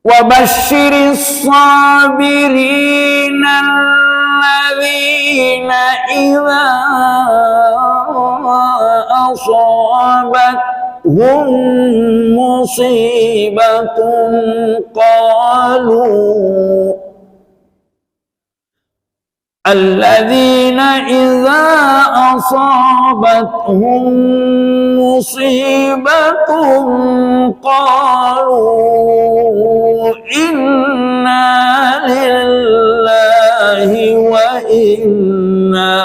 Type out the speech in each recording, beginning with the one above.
وبشر الصابرين الذين إذا أصابتهم مصيبة قالوا الذين إذا أصابتهم مصيبة قالوا إنا لله وإنا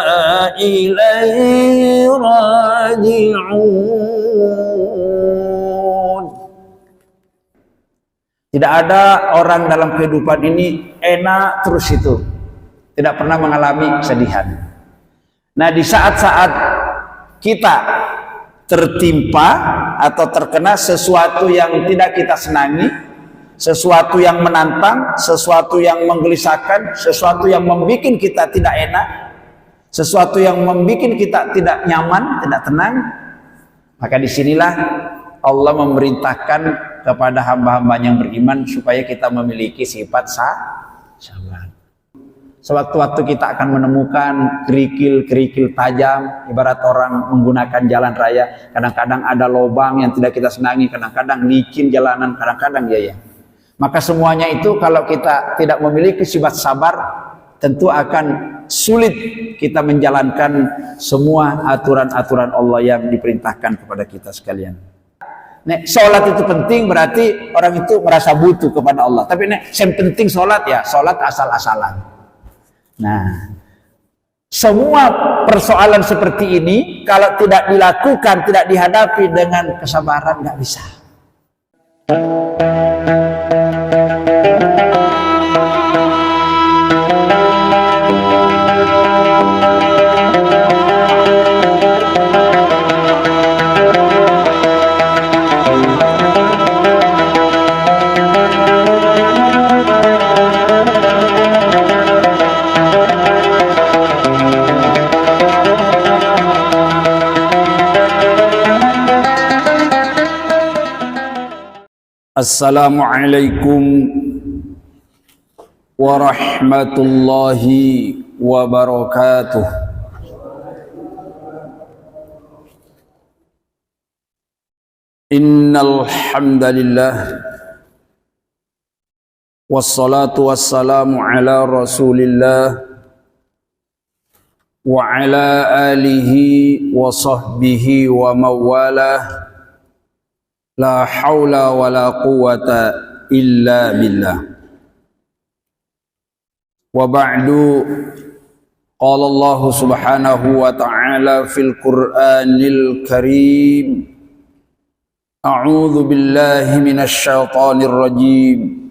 إليه راجعون. Tidak ada orang dalam kehidupan ini enak terus itu, tidak pernah mengalami kesedihan. Nah, di saat-saat kita tertimpa atau terkena sesuatu yang tidak kita senangi, sesuatu yang menantang, sesuatu yang menggelisahkan, sesuatu yang membuat kita tidak enak, sesuatu yang membuat kita tidak nyaman, tidak tenang, maka disinilah Allah memerintahkan kepada hamba-hamba yang beriman supaya kita memiliki sifat sabar. Sewaktu-waktu kita akan menemukan kerikil-kerikil tajam, ibarat orang menggunakan jalan raya. Kadang-kadang ada lubang yang tidak kita senangi, kadang-kadang licin jalanan, kadang-kadang ya. Maka semuanya itu kalau kita tidak memiliki sifat sabar, tentu akan sulit kita menjalankan semua aturan-aturan Allah yang diperintahkan kepada kita sekalian. Nek sholat itu penting berarti orang itu merasa butuh kepada Allah. Tapi nek yang penting sholat ya, sholat asal-asalan. Nah, semua persoalan seperti ini kalau tidak dilakukan, tidak dihadapi dengan kesabaran, nggak bisa. Assalamualaikum warahmatullahi wabarakatuh. Innal hamdalillah wassalatu wassalamu ala Rasulillah wa ala alihi wa sahbihi wa mawalah. La haula wa la quwata illa billah. Wa ba'du, qala Allah subhanahu wa ta'ala fil Qur'anil Karim. A'udzu billahi minasy syaithanir rajim.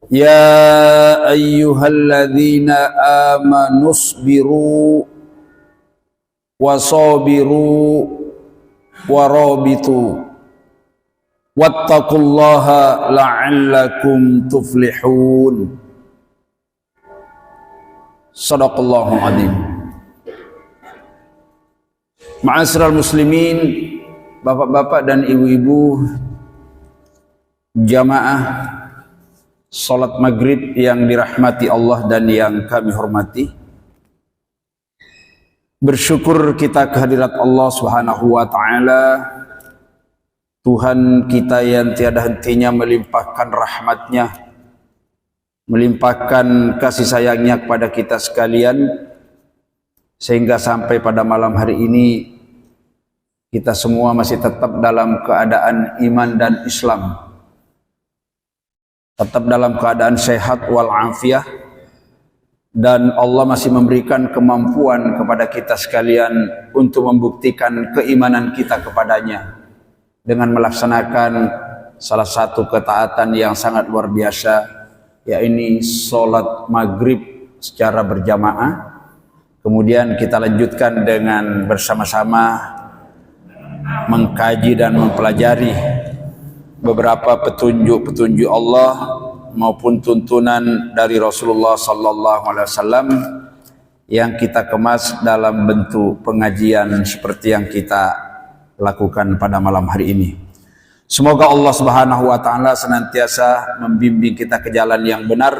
Ya ayyuhalladzina amanu sabiru wasabiru warabitu wattaqullaha la'allakum tuflihun. Shadaqallahu adzim. Ma'asyiral muslimin, bapak-bapak dan ibu-ibu jamaah salat maghrib yang dirahmati Allah dan yang kami hormati. Bersyukur kita kehadirat Allah Subhanahu wa ta'ala, Tuhan kita yang tiada hentinya melimpahkan rahmatnya, melimpahkan kasih sayangnya kepada kita sekalian, sehingga sampai pada malam hari ini kita semua masih tetap dalam keadaan iman dan Islam, tetap dalam keadaan sehat walafiat, dan Allah masih memberikan kemampuan kepada kita sekalian untuk membuktikan keimanan kita kepadanya dengan melaksanakan salah satu ketaatan yang sangat luar biasa, yaitu sholat maghrib secara berjamaah. Kemudian kita lanjutkan dengan bersama-sama mengkaji dan mempelajari beberapa petunjuk-petunjuk Allah maupun tuntunan dari Rasulullah sallallahu alaihi wasallam yang kita kemas dalam bentuk pengajian seperti yang kita lakukan pada malam hari ini. Semoga Allah Subhanahu wa taala senantiasa membimbing kita ke jalan yang benar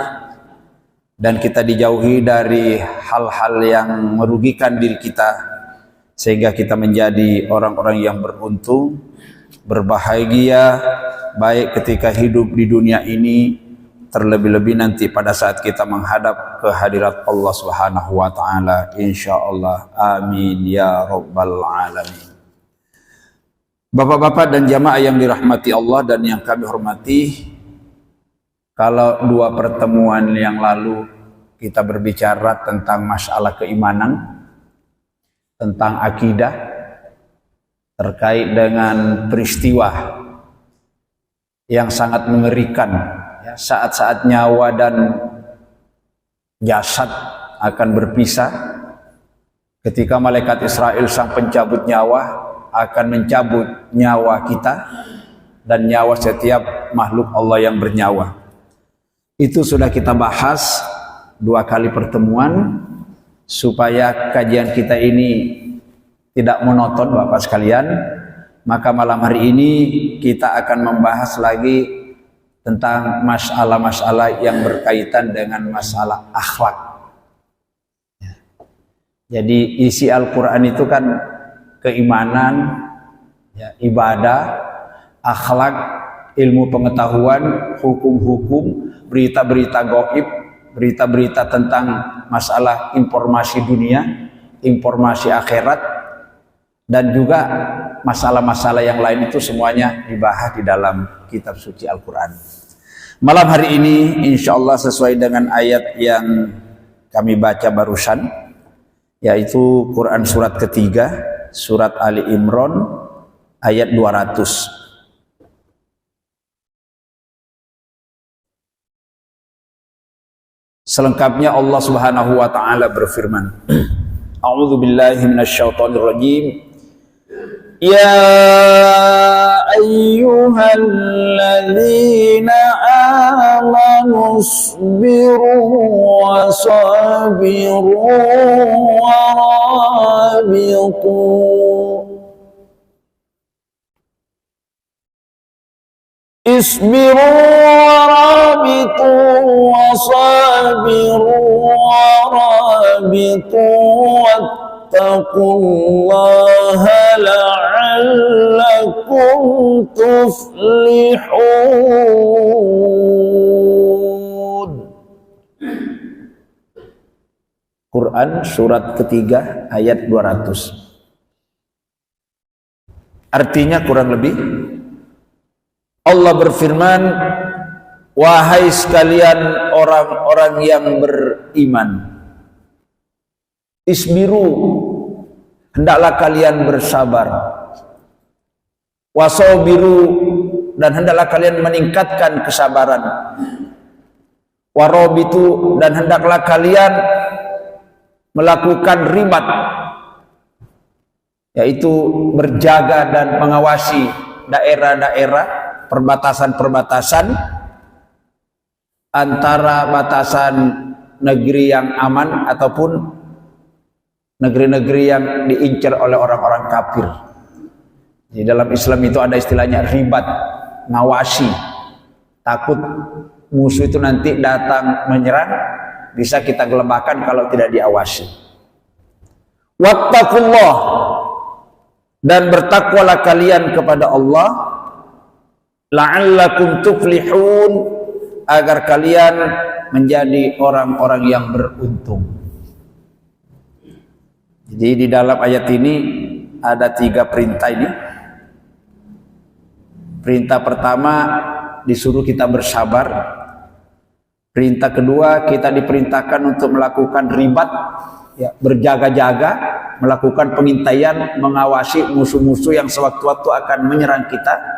dan kita dijauhi dari hal-hal yang merugikan diri kita sehingga kita menjadi orang-orang yang beruntung, berbahagia baik ketika hidup di dunia ini, terlebih-lebih nanti pada saat kita menghadap ke hadirat Allah Subhanahu wa taala insyaallah. Amin ya rabbal alamin. Bapak-bapak dan jamaah yang dirahmati Allah dan yang kami hormati, kalau dua pertemuan yang lalu kita berbicara tentang masalah keimanan, tentang akidah, terkait dengan peristiwa yang sangat mengerikan, ya, saat-saat nyawa dan jasad akan berpisah, ketika malaikat Israel sang pencabut nyawa akan mencabut nyawa kita dan nyawa setiap makhluk Allah yang bernyawa. Itu sudah kita bahas 2 kali pertemuan supaya kajian kita ini tidak monoton Bapak sekalian. Maka malam hari ini kita akan membahas lagi tentang masalah-masalah yang berkaitan dengan masalah akhlak. Jadi isi Al-Quran itu kan keimanan, ya, ibadah, akhlak, ilmu pengetahuan, hukum-hukum, berita-berita gaib, berita-berita tentang masalah informasi dunia, informasi akhirat, dan juga masalah-masalah yang lain itu semuanya dibahas di dalam kitab suci Al-Quran. Malam hari ini insya Allah sesuai dengan ayat yang kami baca barusan, yaitu Quran surat ketiga, surat Ali Imran ayat 200. Selengkapnya Allah Subhanahu wa taala berfirman, A'udzu billahi minasyaitonir rajim. Ya ayyuhalladzina amanu isbiru wa sabiru wa rabitu. Isbiru wa rabitu wa sabiru wa rabitu wattaqullaha la'allakum tuflihun. Quran surat ketiga ayat 200. Artinya kurang lebih Allah berfirman, wahai sekalian orang-orang yang beriman, isbiru, hendaklah kalian bersabar, wasabiru, dan hendaklah kalian meningkatkan kesabaran, warabitu, dan hendaklah kalian melakukan ribat, yaitu berjaga dan mengawasi daerah-daerah, perbatasan-perbatasan antara batasan negeri yang aman ataupun negeri-negeri yang diincar oleh orang-orang kafir. Di dalam Islam itu ada istilahnya ribat, ngawasi, takut musuh itu nanti datang menyerang, bisa kita gelembahkan kalau tidak diawasi. Wattaqullah, dan bertakwalah kalian kepada Allah, la'allakum tuflihun, agar kalian menjadi orang-orang yang beruntung. Jadi di dalam ayat ini ada 3 perintah ini. Perintah pertama disuruh kita bersabar. Perintah kedua kita diperintahkan untuk melakukan ribat, ya, berjaga-jaga, melakukan pengintaian, mengawasi musuh-musuh yang sewaktu-waktu akan menyerang kita.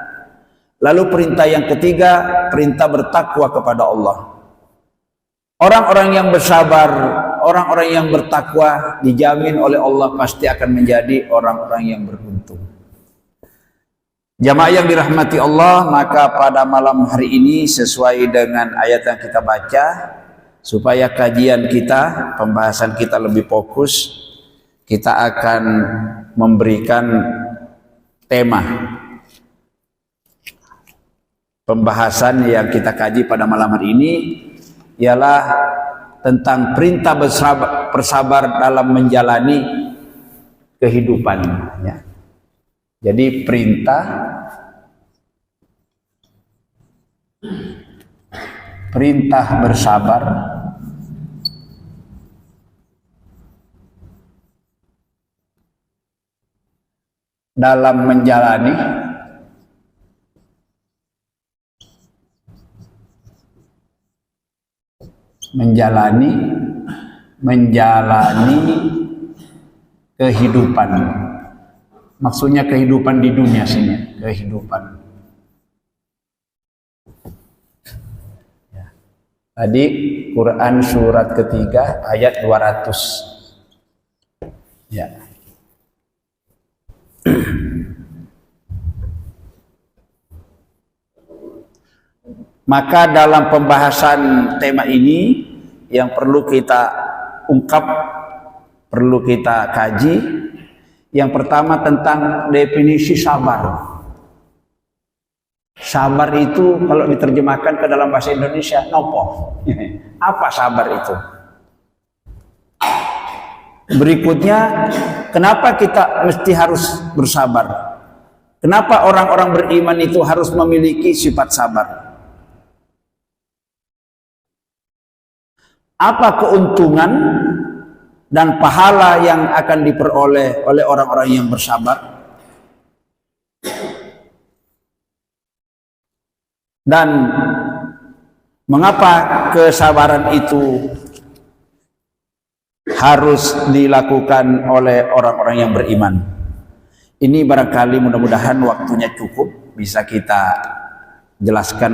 Lalu perintah yang ketiga, perintah bertakwa kepada Allah. Orang-orang yang bersabar, orang-orang yang bertakwa dijamin oleh Allah pasti akan menjadi orang-orang yang beruntung. Jamaah yang dirahmati Allah, maka pada malam hari ini sesuai dengan ayat yang kita baca, supaya kajian kita, pembahasan kita lebih fokus, kita akan memberikan tema pembahasan yang kita kaji pada malam hari ini ialah tentang perintah bersabar dalam menjalani kehidupan. Ya. Jadi perintah bersabar dalam menjalani kehidupan. Maksudnya kehidupan di dunia sini, kehidupan. Ya. Tadi Quran surat ketiga ayat 200. Ya. Maka dalam pembahasan tema ini yang perlu kita ungkap, perlu kita kaji, yang pertama tentang definisi sabar. Sabar itu kalau diterjemahkan ke dalam bahasa Indonesia, nopo. Apa sabar itu? Berikutnya, kenapa kita mesti harus bersabar? Kenapa orang-orang beriman itu harus memiliki sifat sabar? Apa keuntungan dan pahala yang akan diperoleh oleh orang-orang yang bersabar? Dan mengapa kesabaran itu harus dilakukan oleh orang-orang yang beriman? Ini barangkali mudah-mudahan waktunya cukup bisa kita jelaskan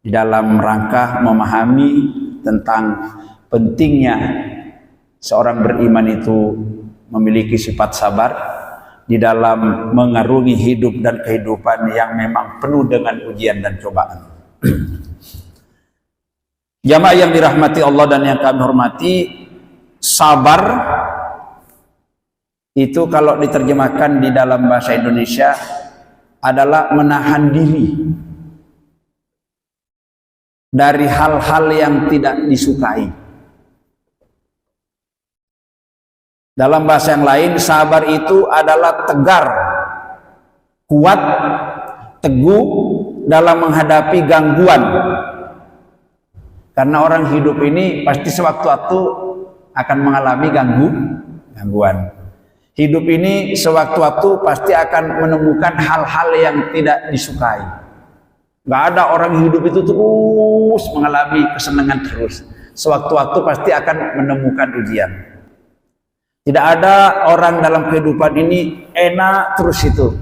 di dalam rangka memahami tentang pentingnya seorang beriman itu memiliki sifat sabar di dalam mengarungi hidup dan kehidupan yang memang penuh dengan ujian dan cobaan. Jamaah yang dirahmati Allah dan yang kami hormati, sabar itu kalau diterjemahkan di dalam bahasa Indonesia adalah menahan diri dari hal-hal yang tidak disukai. Dalam bahasa yang lain, sabar itu adalah tegar, kuat, teguh dalam menghadapi gangguan. Karena orang hidup ini pasti sewaktu-waktu akan mengalami gangguan. Hidup ini sewaktu-waktu pasti akan menemukan hal-hal yang tidak disukai. Gak ada orang hidup itu terus mengalami kesenangan terus. Sewaktu-waktu pasti akan menemukan ujian. Tidak ada orang dalam kehidupan ini enak terus itu.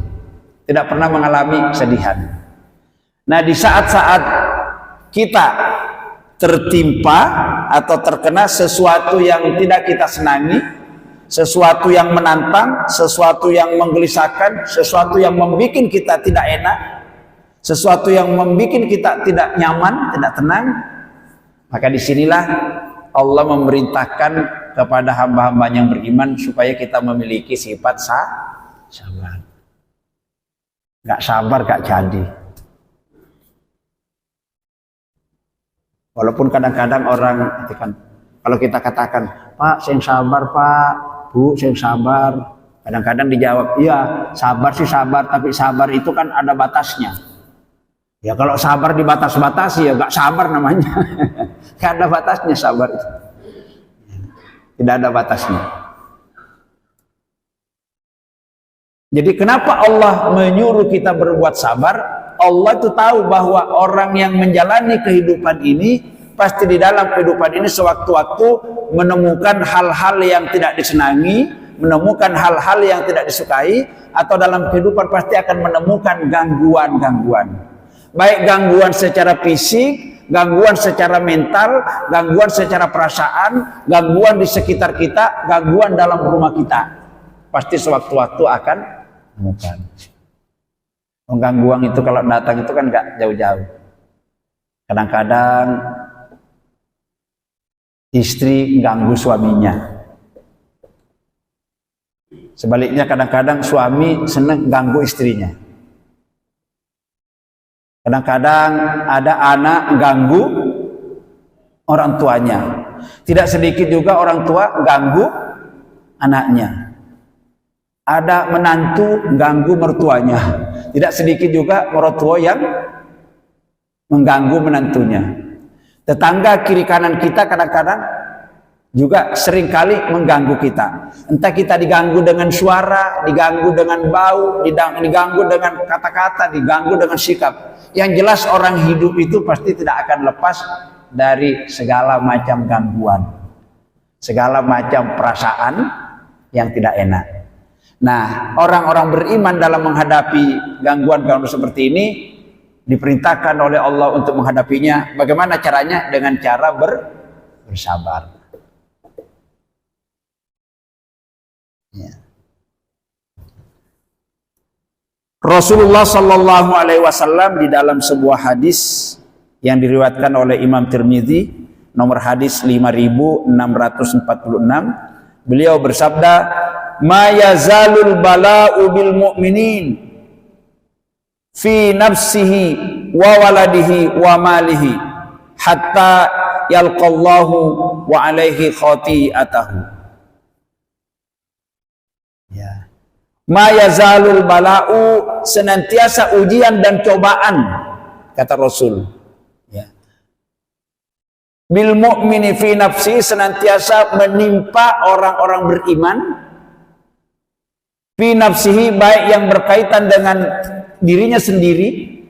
Tidak pernah mengalami kesedihan. Nah, di saat-saat kita tertimpa atau terkena sesuatu yang tidak kita senangi, sesuatu yang menantang, sesuatu yang menggelisahkan, sesuatu yang membuat kita tidak enak, sesuatu yang membuat kita tidak nyaman, tidak tenang, maka disinilah Allah memerintahkan kepada hamba-hamba yang beriman supaya kita memiliki sifat sabar. Gak sabar gak jadi. Walaupun kadang-kadang orang kalau kita katakan, Pak, saya sabar Pak, Bu, saya sabar, kadang-kadang dijawab, iya sabar sih sabar, tapi sabar itu kan ada batasnya. Ya kalau sabar dibatas-batasi ya gak sabar namanya. Gak ada batasnya sabar itu. Tidak ada batasnya. Jadi kenapa Allah menyuruh kita berbuat sabar? Allah itu tahu bahwa orang yang menjalani kehidupan ini pasti di dalam kehidupan ini sewaktu-waktu menemukan hal-hal yang tidak disenangi, menemukan hal-hal yang tidak disukai, atau dalam kehidupan pasti akan menemukan gangguan-gangguan. Baik gangguan secara fisik, gangguan secara mental, gangguan secara perasaan, gangguan di sekitar kita, gangguan dalam rumah kita. Pasti sewaktu-waktu akan menemukan. Gangguan itu kalau datang itu kan gak jauh-jauh. Kadang-kadang istri ganggu suaminya. Sebaliknya kadang-kadang suami senang ganggu istrinya. Kadang-kadang ada anak ganggu orang tuanya. Tidak sedikit juga orang tua ganggu anaknya. Ada menantu ganggu mertuanya. Tidak sedikit juga mertua yang mengganggu menantunya. Tetangga kiri kanan kita kadang-kadang juga seringkali mengganggu kita. Entah kita diganggu dengan suara, diganggu dengan bau, diganggu dengan kata-kata, diganggu dengan sikap. Yang jelas orang hidup itu pasti tidak akan lepas dari segala macam gangguan, segala macam perasaan yang tidak enak. Nah, orang-orang beriman dalam menghadapi gangguan-gangguan seperti ini diperintahkan oleh Allah untuk menghadapinya. Bagaimana caranya? Dengan cara bersabar. Ya. Rasulullah Shallallahu Alaihi Wasallam di dalam sebuah hadis yang diriwayatkan oleh Imam Tirmidzi, nomor hadis 5646, beliau bersabda, "Ma yazalul bala'u bil mu'minin fi nafsihi wa waladihi wa malihi hatta yalqallahu wa alaihi khati'atahu." Ya. Ma yazalul bala'u, senantiasa ujian dan cobaan, kata Rasul. Ya. Bil mu'mini fi nafsi, senantiasa menimpa orang-orang beriman. Fi nafsihi, baik yang berkaitan dengan dirinya sendiri,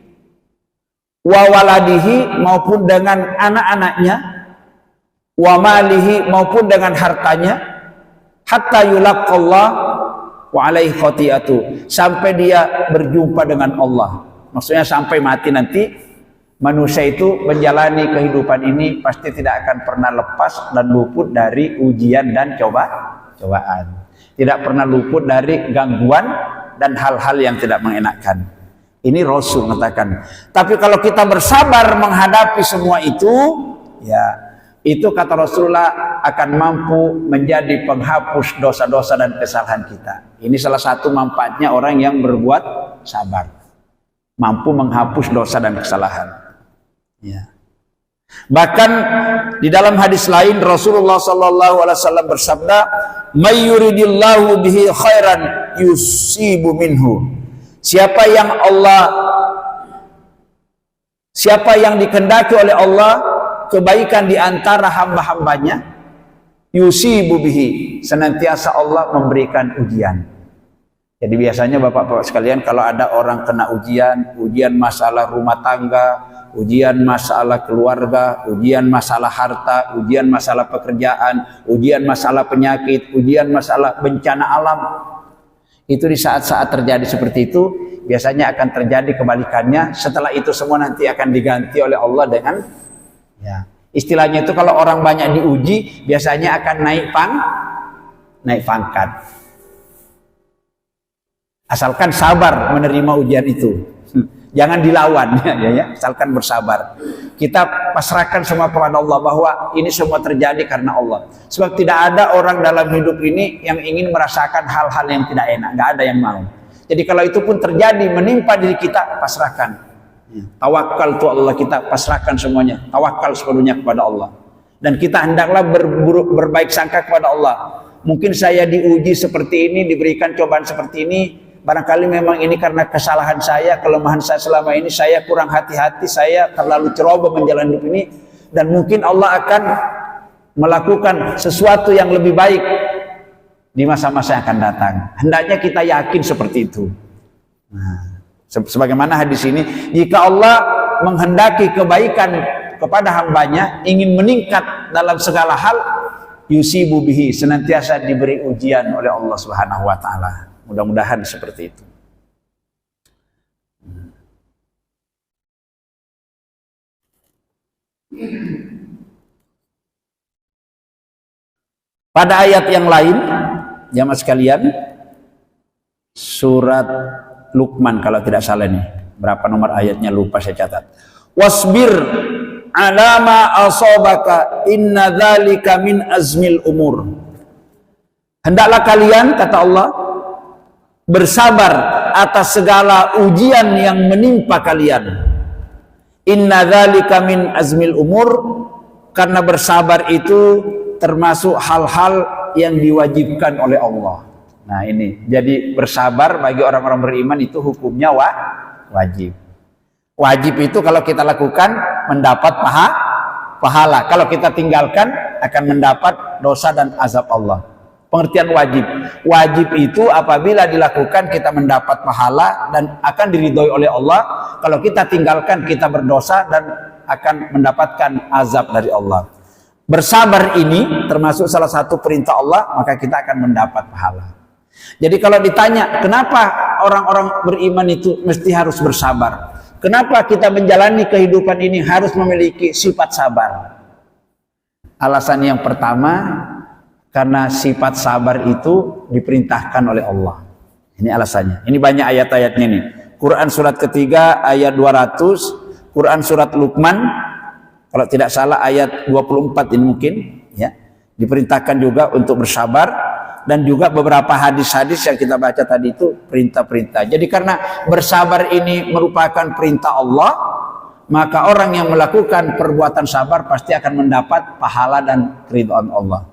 wa waladihi, maupun dengan anak-anaknya, wa malihi, maupun dengan hartanya, hatta yulaqallah wa alaihi khati'atu, sampai dia berjumpa dengan Allah. Maksudnya sampai mati nanti manusia itu menjalani kehidupan ini pasti tidak akan pernah lepas dan luput dari ujian dan cobaan. Tidak pernah luput dari gangguan dan hal-hal yang tidak mengenakkan. Ini Rasul mengatakan. Tapi kalau kita bersabar menghadapi semua itu, ya, itu kata Rasulullah akan mampu menjadi penghapus dosa-dosa dan kesalahan kita. Ini salah satu manfaatnya orang yang berbuat sabar, mampu menghapus dosa dan kesalahan. Ya. Bahkan di dalam hadis lain Rasulullah Sallallahu Alaihi Wasallam bersabda, "May yuridillahu bihi khairan yusibu minhu." Siapa yang dikehendaki oleh Allah kebaikan di antara hamba-hambanya, yusibu bihi, senantiasa Allah memberikan ujian. Jadi biasanya bapak-bapak sekalian, kalau ada orang kena ujian masalah rumah tangga, ujian masalah keluarga, ujian masalah harta, ujian masalah pekerjaan, ujian masalah penyakit, ujian masalah bencana alam, itu di saat-saat terjadi seperti itu biasanya akan terjadi kebalikannya. Setelah itu semua nanti akan diganti oleh Allah dengan, ya, istilahnya itu kalau orang banyak diuji biasanya akan naik pangkat. Asalkan sabar menerima ujian itu, jangan dilawan, ya, asalkan bersabar. Kita pasrahkan semua kepada Allah bahwa ini semua terjadi karena Allah. Sebab tidak ada orang dalam hidup ini yang ingin merasakan hal-hal yang tidak enak, nggak ada yang mau. Jadi kalau itu pun terjadi menimpa diri kita, pasrahkan. Tawakal tu Allah, kita pasrahkan semuanya, tawakal sepenuhnya kepada Allah. Dan kita hendaklah berbaik sangka kepada Allah. Mungkin saya diuji seperti ini, diberikan cobaan seperti ini, barangkali memang ini karena kesalahan saya, kelemahan saya selama ini, saya kurang hati-hati, saya terlalu ceroboh menjalani hidup ini, dan mungkin Allah akan melakukan sesuatu yang lebih baik di masa-masa yang akan datang. Hendaknya kita yakin seperti itu. Nah, sebagaimana hadis ini, jika Allah menghendaki kebaikan kepada hambanya, ingin meningkat dalam segala hal, yusibu bihi, senantiasa diberi ujian oleh Allah Subhanahu wa taala. Mudah-mudahan seperti itu. Pada ayat yang lain, jamaah sekalian, surat Luqman kalau tidak salah nih, berapa nomor ayatnya lupa saya catat. Wasbir ala ma asabaka inna dzalika min azmil umur. Hendaklah kalian, kata Allah, bersabar atas segala ujian yang menimpa kalian. Inna dzalika min azmil umur, karena bersabar itu termasuk hal-hal yang diwajibkan oleh Allah. Nah ini, jadi bersabar bagi orang-orang beriman itu hukumnya wajib. Wajib itu kalau kita lakukan mendapat pahala. Kalau kita tinggalkan akan mendapat dosa dan azab Allah. Pengertian wajib. Wajib itu apabila dilakukan kita mendapat pahala dan akan diridhoi oleh Allah. Kalau kita tinggalkan kita berdosa dan akan mendapatkan azab dari Allah. Bersabar ini termasuk salah satu perintah Allah, maka kita akan mendapat pahala. Jadi kalau ditanya kenapa orang-orang beriman itu mesti harus bersabar? Kenapa kita menjalani kehidupan ini harus memiliki sifat sabar? Alasan yang pertama, karena sifat sabar itu diperintahkan oleh Allah. Ini alasannya. Ini banyak ayat-ayatnya nih. Quran surat ketiga ayat 200, Quran surat Luqman kalau tidak salah ayat 24 ini mungkin ya. Diperintahkan juga untuk bersabar. Dan juga beberapa hadis-hadis yang kita baca tadi itu perintah-perintah. Jadi karena bersabar ini merupakan perintah Allah, maka orang yang melakukan perbuatan sabar pasti akan mendapat pahala dan keridhaan Allah.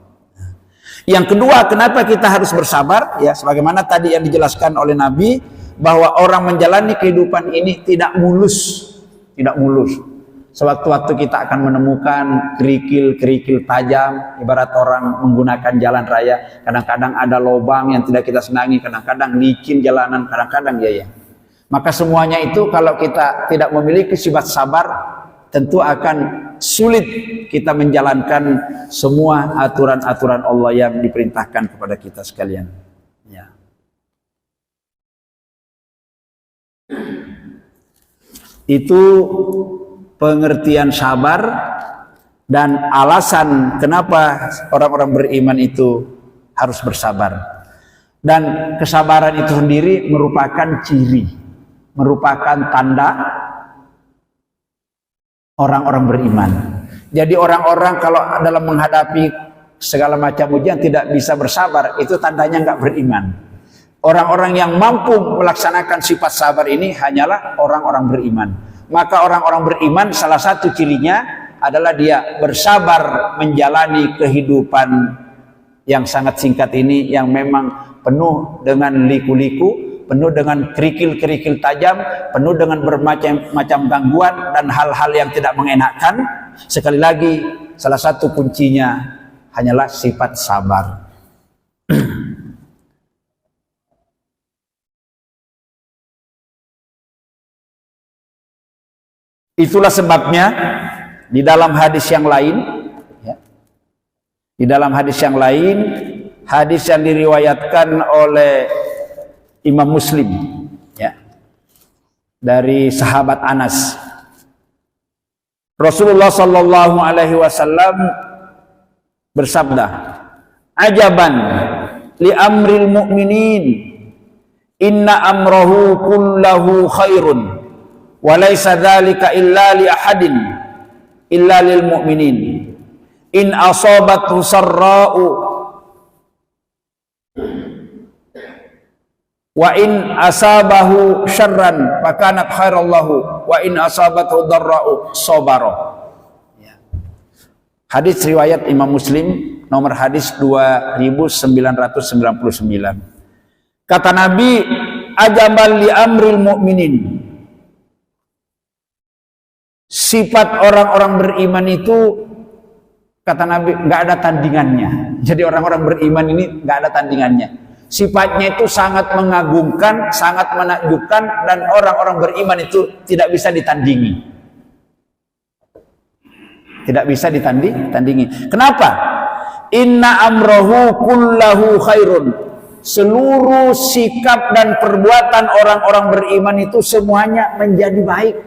Yang kedua, kenapa kita harus bersabar? Ya, sebagaimana tadi yang dijelaskan oleh Nabi, bahwa orang menjalani kehidupan ini tidak mulus. Tidak mulus. Sewaktu-waktu kita akan menemukan kerikil-kerikil tajam, ibarat orang menggunakan jalan raya. Kadang-kadang ada lubang yang tidak kita senangi, kadang-kadang licin jalanan, kadang-kadang ya. Maka semuanya itu kalau kita tidak memiliki sifat sabar, tentu akan sulit kita menjalankan semua aturan-aturan Allah yang diperintahkan kepada kita sekalian. Ya. Itu pengertian sabar dan alasan kenapa orang-orang beriman itu harus bersabar. Dan kesabaran itu sendiri merupakan ciri, merupakan tanda orang-orang beriman. Jadi orang-orang kalau dalam menghadapi segala macam ujian tidak bisa bersabar, itu tandanya nggak beriman. Orang-orang yang mampu melaksanakan sifat sabar ini hanyalah orang-orang beriman. Maka orang-orang beriman salah satu cirinya adalah dia bersabar menjalani kehidupan yang sangat singkat ini, yang memang penuh dengan liku-liku, penuh dengan kerikil-kerikil tajam, penuh dengan bermacam-macam gangguan dan hal-hal yang tidak mengenakkan. Sekali lagi, salah satu kuncinya hanyalah sifat sabar. Itulah sebabnya di dalam hadis yang lain, ya, di dalam hadis yang lain, hadis yang diriwayatkan oleh Imam Muslim, ya, dari sahabat Anas, Rasulullah Sallallahu Alaihi Wasallam bersabda, "Ajaban li amril mu'minin, inna amrahu kullahu khairun. Walaysa dzalika illa li ahadin illa lil mu'minin. In asabathu sarra'u wa in asabahu syarran fakanat khairallahu wa in asabathu dharra'u sabara." Hadis riwayat Imam Muslim, nomor hadis 2999. Kata Nabi, "Ajaban li amril mu'minin." Sifat orang-orang beriman itu, kata Nabi, nggak ada tandingannya. Jadi orang-orang beriman ini nggak ada tandingannya. Sifatnya itu sangat mengagumkan, sangat menakjubkan, dan orang-orang beriman itu tidak bisa ditandingi. Tidak bisa ditandingi. Kenapa? Inna amrohu kullahu khairun. Seluruh sikap dan perbuatan orang-orang beriman itu semuanya menjadi baik.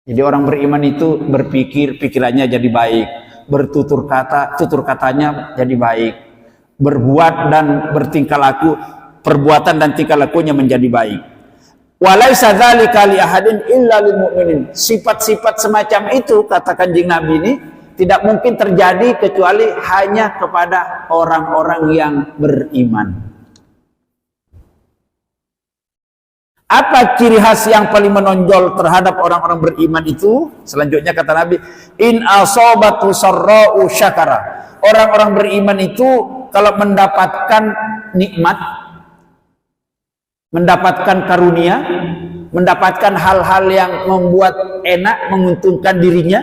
Jadi orang beriman itu berpikir, pikirannya jadi baik. Bertutur kata, tutur katanya jadi baik. Berbuat dan bertingkah laku, perbuatan dan tingkah lakunya menjadi baik. Walaysa dzalika li ahadin illa lil mu'minin. Sifat-sifat semacam itu, kata Kanjeng Nabi ini, tidak mungkin terjadi kecuali hanya kepada orang-orang yang beriman. Apa ciri khas yang paling menonjol terhadap orang-orang beriman itu? Selanjutnya kata Nabi, in asobatu sarra'u syakara. Orang-orang beriman itu kalau mendapatkan nikmat, mendapatkan karunia, mendapatkan hal-hal yang membuat enak, menguntungkan dirinya,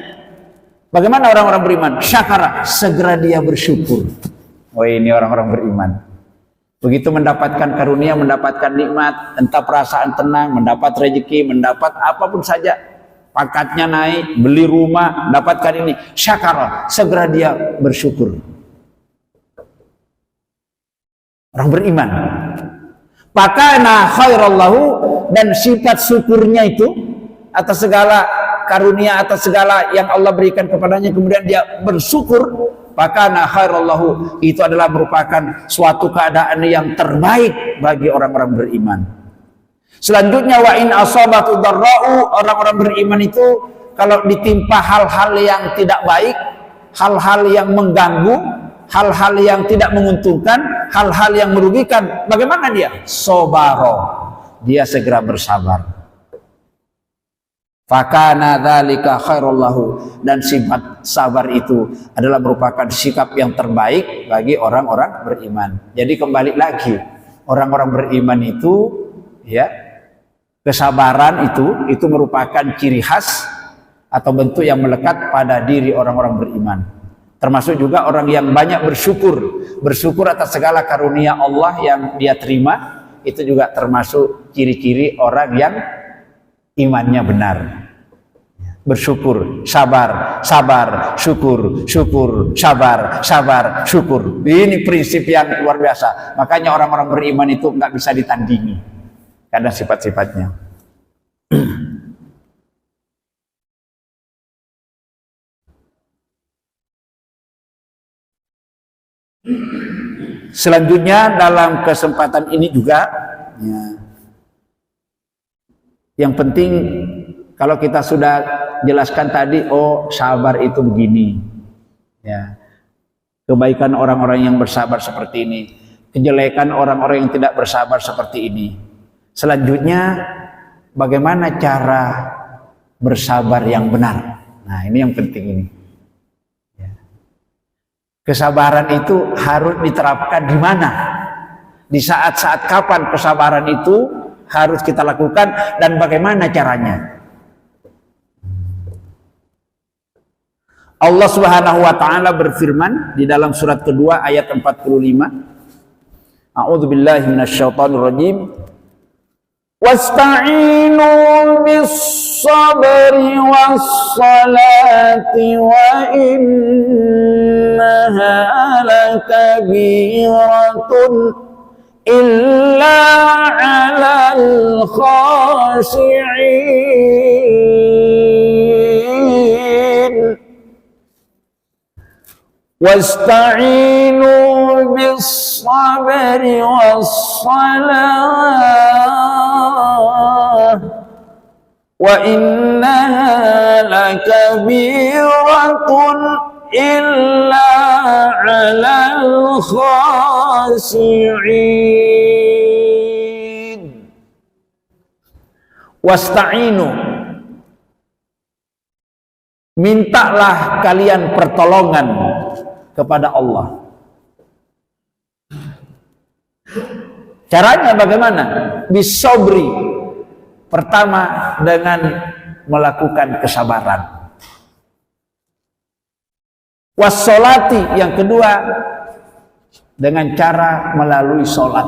bagaimana orang-orang beriman? Syakara, segera dia bersyukur. Oh, ini orang-orang beriman. Begitu mendapatkan karunia, mendapatkan nikmat, entah perasaan tenang, mendapat rezeki, mendapat apapun saja, pangkatnya naik, beli rumah, dapatkan ini, syakara, segera dia bersyukur. Orang beriman. Fakana khairallahu, dan sifat syukurnya itu atas segala karunia, atas segala yang Allah berikan kepadanya, kemudian dia bersyukur. Fakana khairallahu, itu adalah merupakan suatu keadaan yang terbaik bagi orang-orang beriman. Selanjutnya, wa in asabatu darra'u, orang-orang beriman itu kalau ditimpa hal-hal yang tidak baik, hal-hal yang mengganggu, hal-hal yang tidak menguntungkan, hal-hal yang merugikan, bagaimana dia? Sobaro, dia segera bersabar. Fakana dzalika khairul lahu, dan sifat sabar itu adalah merupakan sikap yang terbaik bagi orang-orang beriman. Jadi kembali lagi, orang-orang beriman itu ya, kesabaran itu merupakan ciri khas atau bentuk yang melekat pada diri orang-orang beriman. Termasuk juga orang yang banyak bersyukur atas segala karunia Allah yang dia terima, itu juga termasuk ciri-ciri orang yang imannya benar. Bersyukur, sabar, syukur, sabar, syukur. Ini prinsip yang luar biasa. Makanya orang-orang beriman itu nggak bisa ditandingi karena sifat-sifatnya. Selanjutnya dalam kesempatan ini juga ya, yang penting kalau kita sudah jelaskan tadi, oh sabar itu begini ya, kebaikan orang-orang yang bersabar seperti ini, kejelekan orang-orang yang tidak bersabar seperti ini. Selanjutnya bagaimana cara bersabar yang benar. Nah, ini yang penting ini ya. Kesabaran itu harus diterapkan di mana, di saat-saat kapan kesabaran itu harus kita lakukan dan bagaimana caranya. Allah Subhanahu wa taala berfirman di dalam surat kedua ayat 45. A'udzubillahi minasyaitonir rajim. Wasta'inu bis-sabri was-salati wa innaha lakabiratun illa 'alal khashi'in. Wasta'inu bis-sabri was-salah wa innaha lakabiratun illa 'alal khashi'in. Wasta'inu, mintalah kalian pertolongan kepada Allah. Caranya bagaimana? Bisobri, pertama dengan melakukan kesabaran. Wassolati, yang kedua dengan cara melalui sholat.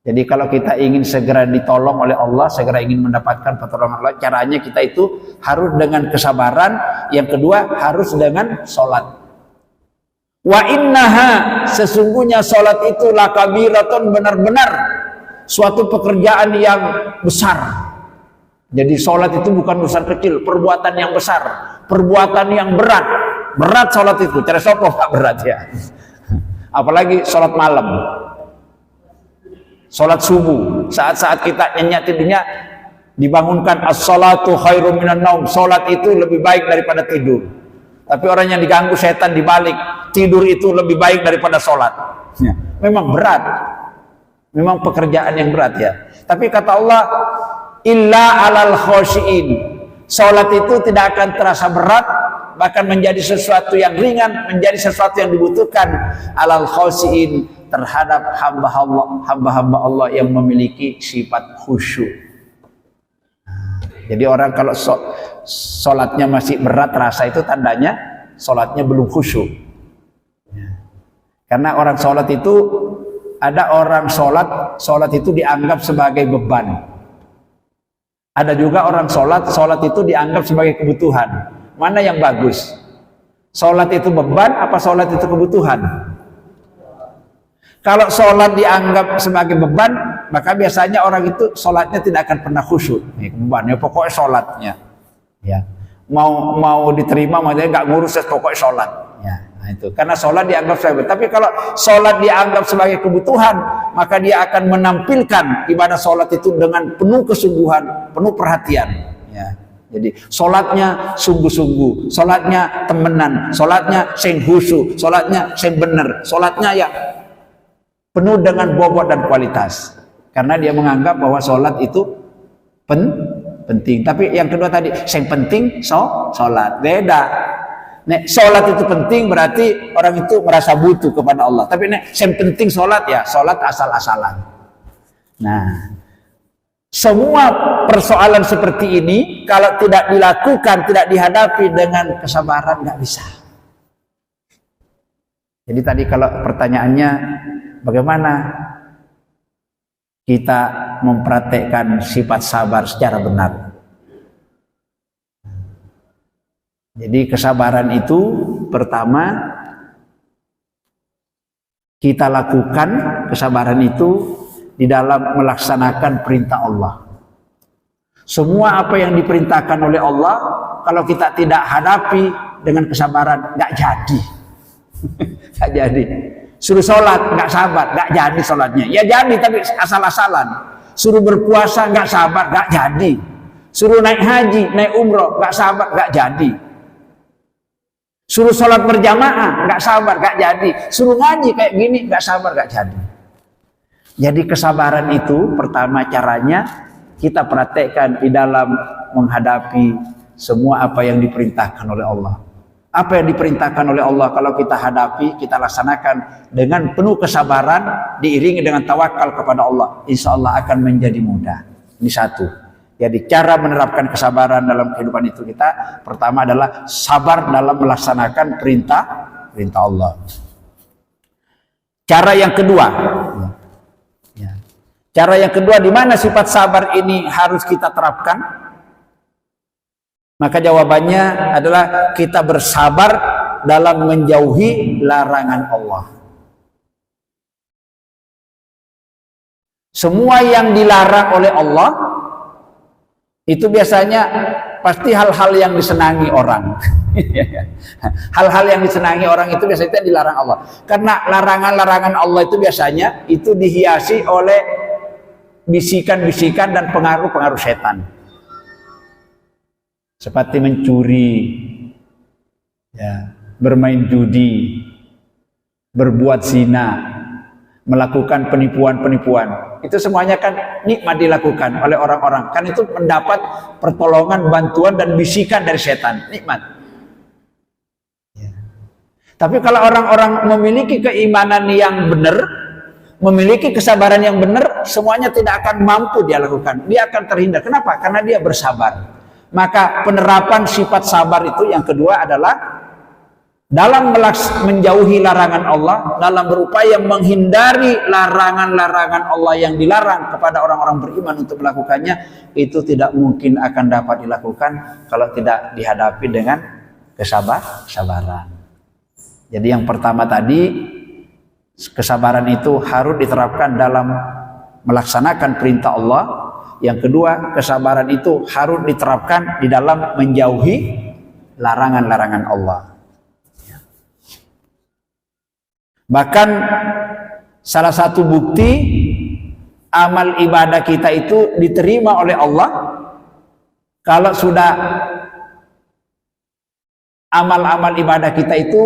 Jadi kalau kita ingin segera ditolong oleh Allah, segera ingin mendapatkan pertolongan Allah, caranya kita itu harus dengan kesabaran. Yang kedua harus dengan sholat. Wa innaha, sesungguhnya sholat itu lakabiratun, benar-benar suatu pekerjaan yang besar. Jadi sholat itu bukan urusan kecil, perbuatan yang besar, perbuatan yang berat. Berat sholat itu, cara sopo gak berat ya. Apalagi sholat malam, sholat subuh, saat-saat kita nyenyak tidurnya, dibangunkan as-salatu khairum minan naum, sholat itu lebih baik daripada tidur. Tapi orang yang diganggu setan dibalik, tidur itu lebih baik daripada sholat ya. Memang berat, memang pekerjaan yang berat ya. Tapi kata Allah, illa alal khosyiin. Salat itu tidak akan terasa berat, bahkan menjadi sesuatu yang ringan, menjadi sesuatu yang dibutuhkan alal khosyiin, terhadap hamba-hamba Allah yang memiliki sifat khusyuk. Jadi orang kalau salatnya masih berat terasa, itu tandanya salatnya belum khusyuk. Karena orang salat itu, ada orang salat itu dianggap sebagai beban. Ada juga orang salat itu dianggap sebagai kebutuhan. Mana yang bagus? Salat itu beban apa salat itu kebutuhan? Kalau salat dianggap sebagai beban, maka biasanya orang itu salatnya tidak akan pernah khusyuk. Bebannya pokoknya salatnya. Ya. Mau diterima, mau nggak ngurus, pokoknya salat. Ya. Nah itu, karena sholat dianggap sebagai, tapi kalau sholat dianggap sebagai kebutuhan, maka dia akan menampilkan ibadah sholat itu dengan penuh kesungguhan, penuh perhatian. Ya. Jadi sholatnya sungguh-sungguh, sholatnya temenan, sholatnya sing khusyuk, sholatnya sing bener, sholatnya yang penuh dengan bobot dan kualitas. Karena dia menganggap bahwa sholat itu penting. Tapi yang kedua tadi, sing penting sholat, beda. Nek sholat itu penting berarti orang itu merasa butuh kepada Allah. Tapi nek yang penting sholat, ya sholat asal-asalan. Nah, semua persoalan seperti ini kalau tidak dilakukan, tidak dihadapi dengan kesabaran, nggak bisa. Jadi tadi kalau pertanyaannya bagaimana kita mempraktekkan sifat sabar secara benar. Jadi kesabaran itu pertama kita lakukan kesabaran itu di dalam melaksanakan perintah Allah. Semua apa yang diperintahkan oleh Allah, kalau kita tidak hadapi dengan kesabaran, nggak jadi. Nggak jadi. Suruh sholat, nggak sabar, nggak jadi sholatnya. Ya jadi tapi asal-asalan. Suruh berpuasa, nggak sabar, nggak jadi. Suruh naik haji, naik umroh, nggak sabar, nggak jadi. Suruh sholat berjamaah, nggak sabar, nggak jadi. Suruh ngaji kayak gini, nggak sabar, nggak jadi. Jadi kesabaran itu pertama caranya kita praktekkan di dalam menghadapi semua apa yang diperintahkan oleh Allah. Apa yang diperintahkan oleh Allah kalau kita hadapi, kita laksanakan dengan penuh kesabaran, diiringi dengan tawakal kepada Allah, insya Allah akan menjadi mudah. Ini satu. Jadi cara menerapkan kesabaran dalam kehidupan itu kita pertama adalah sabar dalam melaksanakan perintah Allah. Cara yang kedua, di mana sifat sabar ini harus kita terapkan? Maka jawabannya adalah kita bersabar dalam menjauhi larangan Allah. Semua yang dilarang oleh Allah itu biasanya pasti hal-hal yang disenangi orang. Hal-hal yang disenangi orang itu biasanya dilarang Allah. Karena larangan-larangan Allah itu biasanya itu dihiasi oleh bisikan-bisikan dan pengaruh-pengaruh setan. Seperti mencuri, ya, bermain judi, berbuat zina, melakukan penipuan-penipuan. Itu semuanya kan nikmat dilakukan oleh orang-orang. Kan itu mendapat pertolongan, bantuan dan bisikan dari setan. Nikmat. Ya. Tapi kalau orang-orang memiliki keimanan yang benar, memiliki kesabaran yang benar, semuanya tidak akan mampu dia lakukan. Dia akan terhindar. Kenapa? Karena dia bersabar. Maka penerapan sifat sabar itu yang kedua adalah dalam menjauhi larangan Allah, dalam berupaya menghindari larangan-larangan Allah yang dilarang kepada orang-orang beriman untuk melakukannya, itu tidak mungkin akan dapat dilakukan kalau tidak dihadapi dengan kesabaran. Jadi yang pertama tadi, kesabaran itu harus diterapkan dalam melaksanakan perintah Allah. Yang kedua, kesabaran itu harus diterapkan di dalam menjauhi larangan-larangan Allah. Bahkan salah satu bukti amal ibadah kita itu diterima oleh Allah kalau sudah amal-amal ibadah kita itu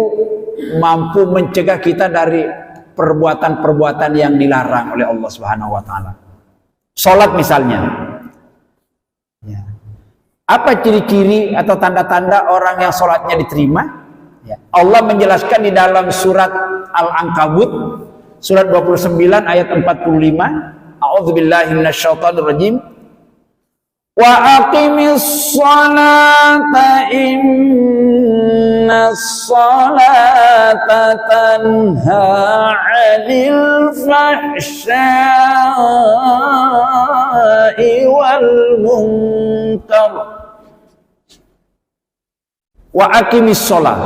mampu mencegah kita dari perbuatan-perbuatan yang dilarang oleh Allah Subhanahu wa taala. Sholat misalnya. Ya. Apa ciri-ciri atau tanda-tanda orang yang sholatnya diterima? Ya. Allah menjelaskan di dalam surat Al-Ankabut, surat 29 ayat 45. A'udzubillahi minasyaitonirrajim. Wa aqimis sholata innas sholata tanha 'anil fahsya'i wal munkar. Wa aqimis sholat.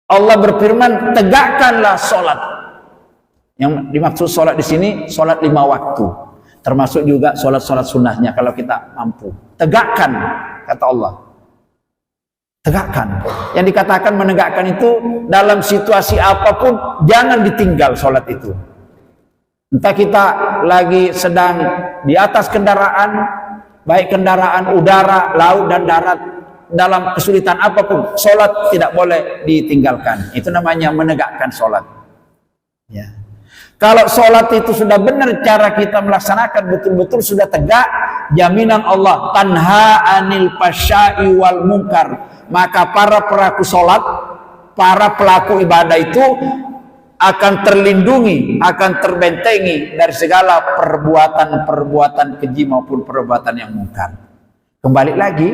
Allah berfirman, tegakkanlah sholat. Yang dimaksud sholat di sini, sholat 5 waktu. Termasuk juga sholat-sholat sunnahnya kalau kita mampu. Tegakkan, kata Allah. Tegakkan. Yang dikatakan menegakkan itu dalam situasi apapun, jangan ditinggal sholat itu. Entah kita lagi sedang di atas kendaraan, baik kendaraan udara, laut dan darat, dalam kesulitan apapun, sholat tidak boleh ditinggalkan. Itu namanya menegakkan sholat. Ya. Kalau sholat itu sudah benar cara kita melaksanakan, betul-betul sudah tegak, jaminan Allah, tanha anil pasya'i wal munkar, maka para pelaku sholat, para pelaku ibadah itu akan terlindungi, akan terbentengi dari segala perbuatan-perbuatan keji maupun perbuatan yang mungkar. Kembali lagi,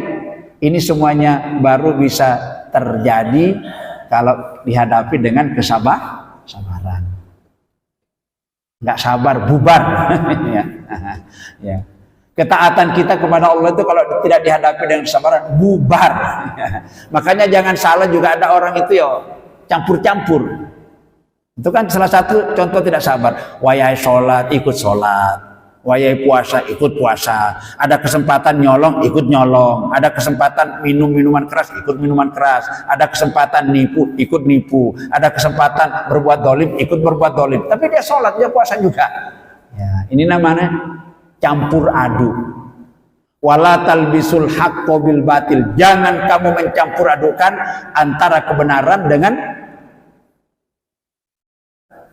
ini semuanya baru bisa terjadi kalau dihadapi dengan kesabaran. Nggak sabar, bubar. Ya. Ya. Ketaatan kita kepada Allah itu kalau tidak dihadapi dengan kesabaran, bubar. Ya. Makanya jangan salah juga, ada orang itu ya campur-campur. Itu kan salah satu contoh tidak sabar. Wayai sholat, ikut sholat. Wayai puasa, ikut puasa. Ada kesempatan nyolong, ikut nyolong. Ada kesempatan minum minuman keras, ikut minuman keras. Ada kesempatan nipu, ikut nipu. Ada kesempatan berbuat dolim, ikut berbuat dolim. Tapi dia sholat, dia puasa juga. Ya, ini namanya campur aduk. Wala talbisul haqqo bil batil. Jangan kamu mencampur adukan antara kebenaran dengan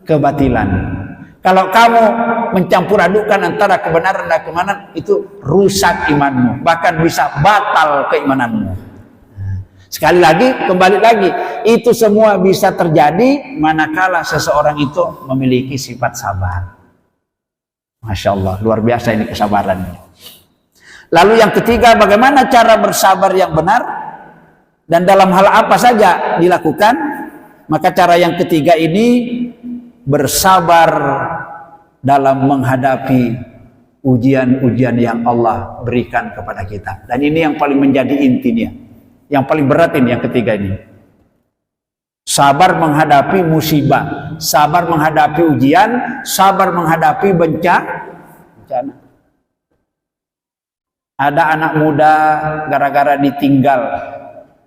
kebatilan. Kalau kamu mencampur adukan antara kebenaran dan keimanan, itu rusak imanmu, bahkan bisa batal keimananmu. Sekali lagi, kembali lagi, itu semua bisa terjadi manakala seseorang itu memiliki sifat sabar. Masya Allah, luar biasa ini kesabarannya. Lalu yang ketiga, bagaimana cara bersabar yang benar dan dalam hal apa saja dilakukan? Maka cara yang ketiga ini, bersabar dalam menghadapi ujian-ujian yang Allah berikan kepada kita. Dan ini yang paling menjadi intinya, yang paling berat ini, yang ketiga ini. Sabar menghadapi musibah, sabar menghadapi ujian, sabar menghadapi bencana. Ada anak muda gara-gara ditinggal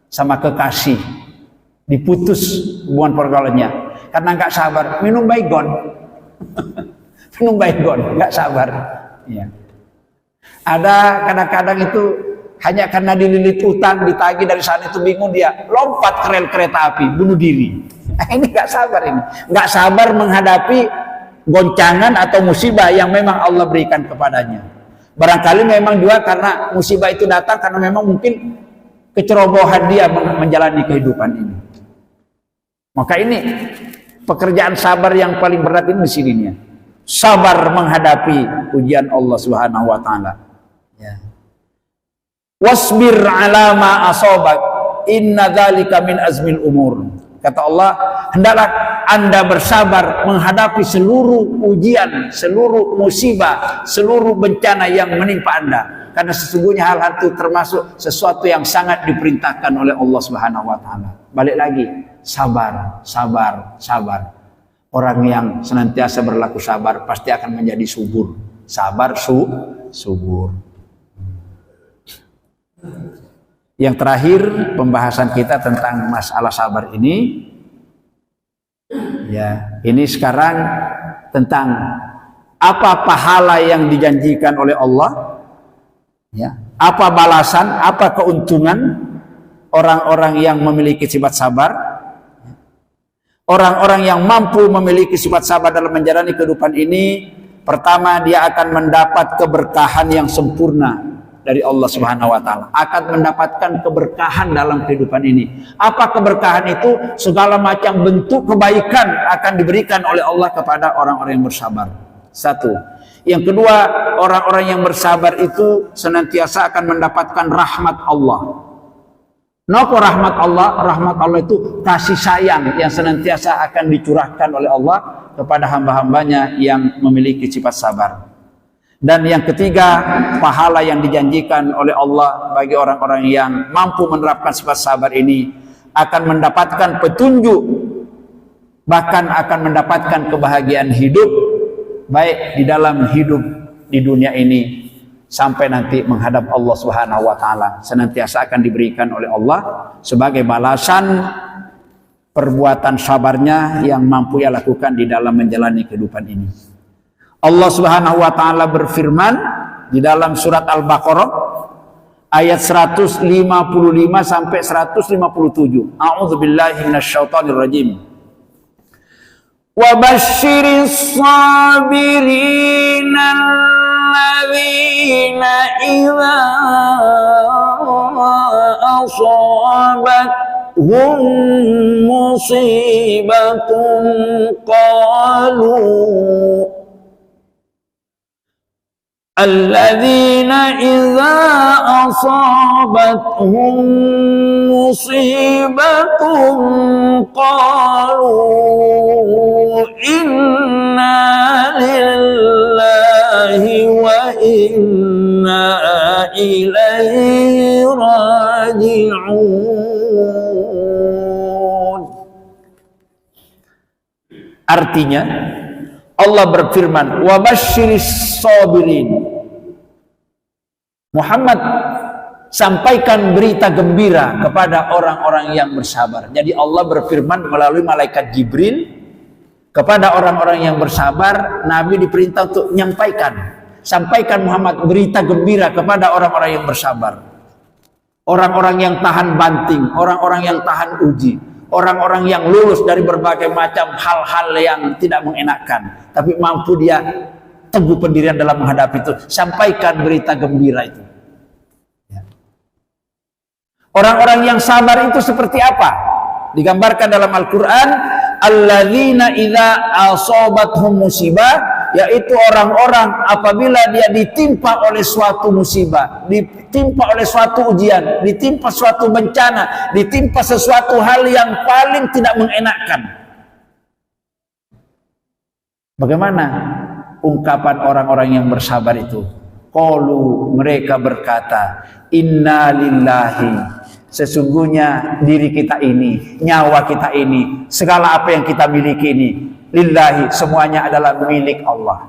sama kekasih, diputus hubungan pergaulannya karena nggak sabar, minum baygon. Minum baygon, nggak sabar. Ya. Ada kadang-kadang itu hanya karena dililit utang, ditagih dari sana itu bingung, dia lompat ke rel kereta api, bunuh diri. Ini nggak sabar ini, nggak sabar menghadapi goncangan atau musibah yang memang Allah berikan kepadanya. Barangkali memang juga karena musibah itu datang karena memang mungkin kecerobohan dia menjalani kehidupan ini. Maka ini pekerjaan sabar yang paling berat ini di sininya. Sabar menghadapi ujian Allah Subhanahu wa taala. Ya. Wasbir 'ala ma asabak, inna dzalika min azmil umur. Kata Allah, hendaklah Anda bersabar menghadapi seluruh ujian, seluruh musibah, seluruh bencana yang menimpa Anda. Karena sesungguhnya hal-hal itu termasuk sesuatu yang sangat diperintahkan oleh Allah Subhanahu wa taala. Balik lagi, sabar, sabar, sabar. Orang yang senantiasa berlaku sabar pasti akan menjadi subur. Sabar, subur. Yang terakhir, pembahasan kita tentang masalah sabar ini, ya, ini sekarang tentang apa pahala yang dijanjikan oleh Allah, ya, apa balasan, apa keuntungan orang-orang yang memiliki sifat sabar. Orang-orang yang mampu memiliki sifat sabar dalam menjalani kehidupan ini Pertama, dia akan mendapat keberkahan yang sempurna dari Allah Subhanahu wa taala. Akan mendapatkan keberkahan dalam kehidupan ini. Apa keberkahan itu? Segala macam bentuk kebaikan akan diberikan oleh Allah kepada orang-orang yang bersabar. Satu. Yang kedua, orang-orang yang bersabar itu senantiasa akan mendapatkan rahmat Allah. Napa rahmat Allah? Rahmat Allah itu kasih sayang yang senantiasa akan dicurahkan oleh Allah kepada hamba-hambanya yang memiliki sifat sabar. Dan yang ketiga, pahala yang dijanjikan oleh Allah bagi orang-orang yang mampu menerapkan sifat sabar ini akan mendapatkan petunjuk, bahkan akan mendapatkan kebahagiaan hidup, baik di dalam hidup di dunia ini sampai nanti menghadap Allah Subhanahu wa taala. Senantiasa akan diberikan oleh Allah sebagai balasan perbuatan sabarnya yang mampu ia lakukan di dalam menjalani kehidupan ini. Allah Subhanahu wa taala berfirman di dalam surat Al-Baqarah ayat 155 sampai 157. A'udzubillahi minasyaitonir rajim. Wa basyiris sabirina alladzina idza asabathum musibatun qalu alladzina idza asabathum musibatun qalu inna lillahi wa inna ilaihi raji'un. Artinya Allah berfirman, wa basyiris sabirin. Muhammad, sampaikan berita gembira kepada orang-orang yang bersabar. Jadi Allah berfirman melalui malaikat Jibril kepada orang-orang yang bersabar. Nabi diperintah untuk menyampaikan. Sampaikan Muhammad berita gembira kepada orang-orang yang bersabar. Orang-orang yang tahan banting, orang-orang yang tahan uji, orang-orang yang lulus dari berbagai macam hal-hal yang tidak mengenakan, tapi mampu dia teguh pendirian dalam menghadapi itu. Sampaikan berita gembira itu. Orang-orang yang sabar itu seperti apa? Digambarkan dalam Al-Quran, alladzina idza asabathum musibah, yaitu orang-orang apabila dia ditimpa oleh suatu musibah, ditimpa oleh suatu ujian, ditimpa suatu bencana, ditimpa sesuatu hal yang paling tidak mengenakkan. Bagaimana ungkapan orang-orang yang bersabar itu? Qalu, mereka berkata, inna lillahi, sesungguhnya diri kita ini, nyawa kita ini, segala apa yang kita miliki ini, lillahi, semuanya adalah milik Allah.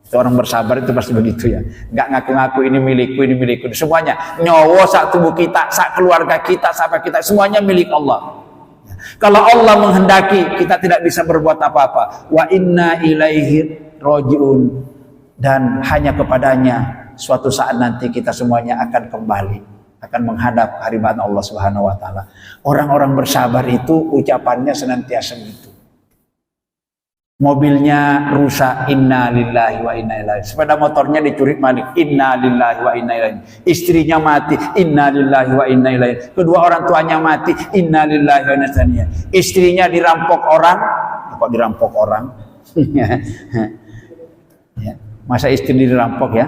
Itu orang bersabar itu pasti begitu ya. Enggak ngaku-ngaku ini milikku, ini milikku. Semuanya, nyawa, sak tubuh kita, sak keluarga kita, sahabat kita, semuanya milik Allah. Kalau Allah menghendaki, kita tidak bisa berbuat apa-apa. Wa inna ilaihi raji'un. Dan hanya kepadanya suatu saat nanti kita semuanya akan kembali, akan menghadap hadirat Allah Subhanahu wa taala. Orang-orang bersabar itu ucapannya senantiasa begitu. Mobilnya rusak, inna lillahi wa inna ilaihi. Sepeda motornya dicuri maling, inna lillahi wa inna ilaihi. Istrinya mati, inna lillahi wa inna ilaihi. Kedua orang tuanya mati, inna lillahi wa inna ilaihi. Istrinya dirampok orang, kok dirampok orang? Ya. Masa istri dirampok ya?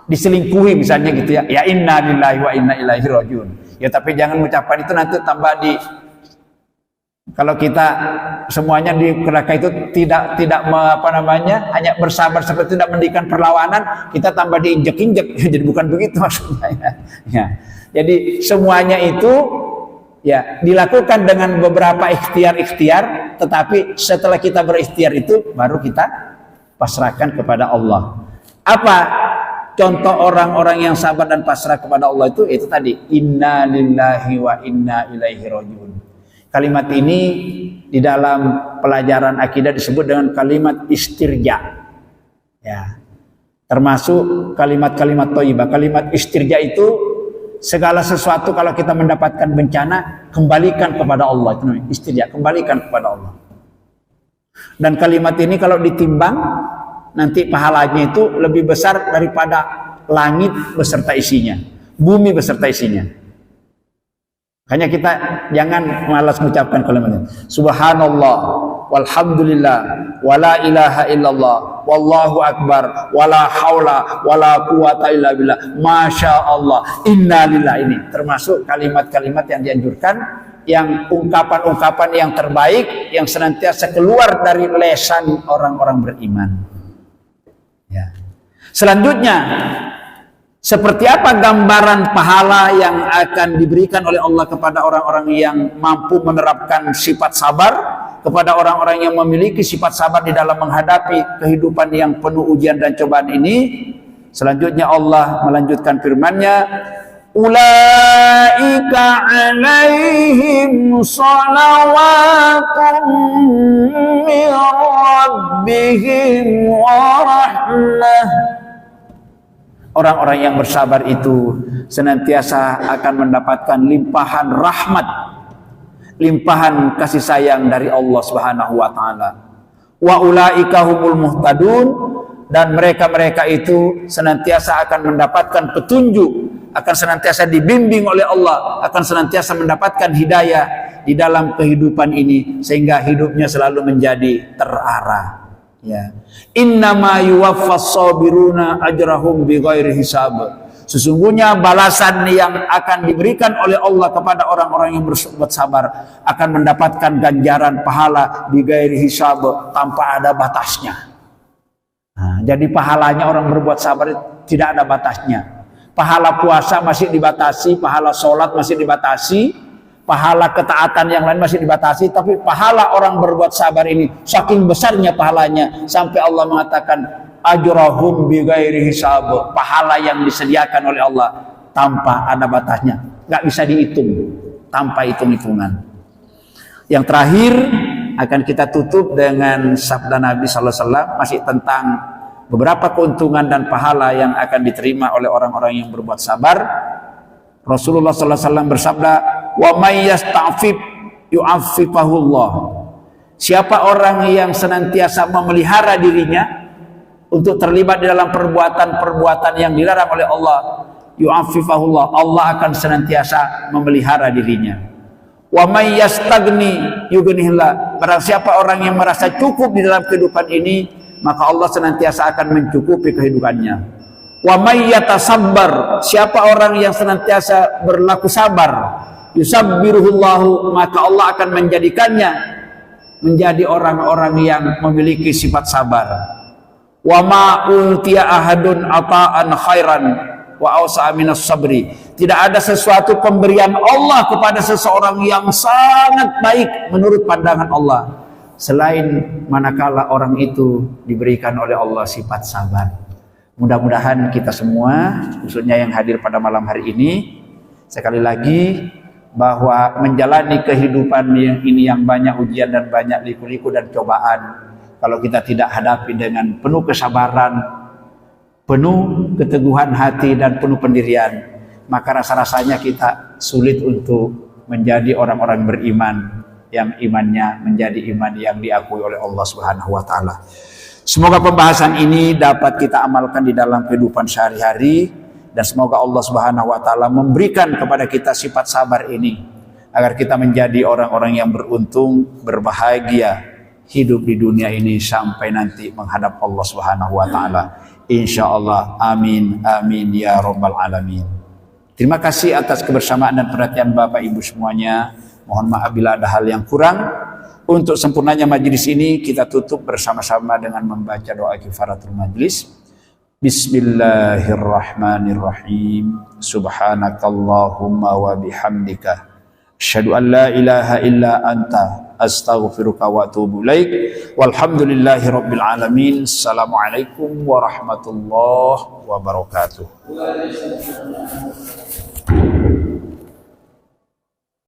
Diselingkuhi misalnya gitu ya. Ya inna lillahi wa inna ilaihi rajiun. Ya tapi jangan ucapan itu nanti tambah di, kalau kita semuanya di neraka itu tidak hanya bersabar seperti tidak mendikan perlawanan, kita tambah diinjek-injek. Jadi bukan begitu maksudnya ya. Ya. Jadi semuanya itu ya dilakukan dengan beberapa ikhtiar-ikhtiar, tetapi setelah kita berikhtiar itu baru kita pasrahkan kepada Allah. Apa contoh orang-orang yang sabar dan pasrah kepada Allah itu? Itu tadi, inna lillahi wa inna ilaihi rajiun. Kalimat ini di dalam pelajaran akidah disebut dengan kalimat istirja. Ya. Termasuk kalimat-kalimat thayyibah. Kalimat istirja itu segala sesuatu kalau kita mendapatkan bencana, kembalikan kepada Allah. Itu namanya istirja, kembalikan kepada Allah. Dan kalimat ini kalau ditimbang nanti pahalanya itu lebih besar daripada langit beserta isinya, bumi beserta isinya. Hanya kita jangan malas mengucapkan kalimatnya. Subhanallah, walhamdulillah, wala ilaha illallah, wallahu akbar, wala haula, wala quwata illa billah, masya Allah, inna lillah. Ini termasuk kalimat-kalimat yang dianjurkan, yang ungkapan-ungkapan yang terbaik, yang senantiasa keluar dari lesan orang-orang beriman. Ya. Selanjutnya, seperti apa gambaran pahala yang akan diberikan oleh Allah kepada orang-orang yang mampu menerapkan sifat sabar, kepada orang-orang yang memiliki sifat sabar di dalam menghadapi kehidupan yang penuh ujian dan cobaan ini? Selanjutnya Allah melanjutkan firman-Nya, ulaika alaihim salawatun min rabbihim wa rahmah. Orang-orang yang bersabar itu senantiasa akan mendapatkan limpahan rahmat, limpahan kasih sayang dari Allah Subhanahu wa taala. Wa ulaika humul muhtadun, dan mereka-mereka itu senantiasa akan mendapatkan petunjuk, akan senantiasa dibimbing oleh Allah, akan senantiasa mendapatkan hidayah di dalam kehidupan ini sehingga hidupnya selalu menjadi terarah. Ya. Innama yuwaffas sabiruna ajrahum bighairi hisab. Sesungguhnya balasan yang akan diberikan oleh Allah kepada orang-orang yang berbuat sabar akan mendapatkan ganjaran pahala bighairi hisab, tanpa ada batasnya. Nah, jadi pahalanya orang berbuat sabar tidak ada batasnya. Pahala puasa masih dibatasi, pahala sholat masih dibatasi, pahala ketaatan yang lain masih dibatasi, tapi pahala orang berbuat sabar ini saking besarnya pahalanya sampai Allah mengatakan ajrahum bighairi hisab, pahala yang disediakan oleh Allah tanpa ada batasnya, nggak bisa dihitung, tanpa hitung-hitungan. Yang terakhir akan kita tutup dengan sabda Nabi sallallahu alaihi wasallam masih tentang beberapa keuntungan dan pahala yang akan diterima oleh orang-orang yang berbuat sabar. Rasulullah sallallahu alaihi wasallam bersabda, wa may yasta'fif yu'affifahullah. Siapa orang yang senantiasa memelihara dirinya untuk terlibat di dalam perbuatan-perbuatan yang dilarang oleh Allah, yu'affifahullah, Allah akan senantiasa memelihara dirinya. Wa may yastagni yughnihillah. Barang siapa orang yang merasa cukup di dalam kehidupan ini, maka Allah senantiasa akan mencukupi kehidupannya. Wa may yatasabbar, siapa orang yang senantiasa berlaku sabar, yusabbiruhullahu, maka Allah akan menjadikannya menjadi orang-orang yang memiliki sifat sabar. Wa ma ultiya ahadun ata'an khairan wa awsa'a minas sabri. Tidak ada sesuatu pemberian Allah kepada seseorang yang sangat baik menurut pandangan Allah selain manakala orang itu diberikan oleh Allah sifat sabar. Mudah-mudahan kita semua, khususnya yang hadir pada malam hari ini, sekali lagi bahwa menjalani kehidupan yang ini yang banyak ujian dan banyak liku-liku dan cobaan, kalau kita tidak hadapi dengan penuh kesabaran, penuh keteguhan hati dan penuh pendirian, maka rasa-rasanya kita sulit untuk menjadi orang-orang beriman yang imannya menjadi iman yang diakui oleh Allah Subhanahu wa taala. Semoga pembahasan ini dapat kita amalkan di dalam kehidupan sehari-hari, dan semoga Allah Subhanahu wa taala memberikan kepada kita sifat sabar ini agar kita menjadi orang-orang yang beruntung, berbahagia hidup di dunia ini sampai nanti menghadap Allah Subhanahu wa taala. Insyaallah, amin amin ya rabbal alamin. Terima kasih atas kebersamaan dan perhatian Bapak Ibu semuanya. Mohon maaf bila ada hal yang kurang. Untuk sempurnanya majelis ini kita tutup bersama-sama dengan membaca doa kifaratul majlis. Bismillahirrahmanirrahim. Subhanakallahumma wa bihamdika asyhadu an la ilaha illa anta astaghfiruka wa atubu ilaik. Walhamdulillahirabbil alamin. Assalamualaikum warahmatullahi wabarakatuh.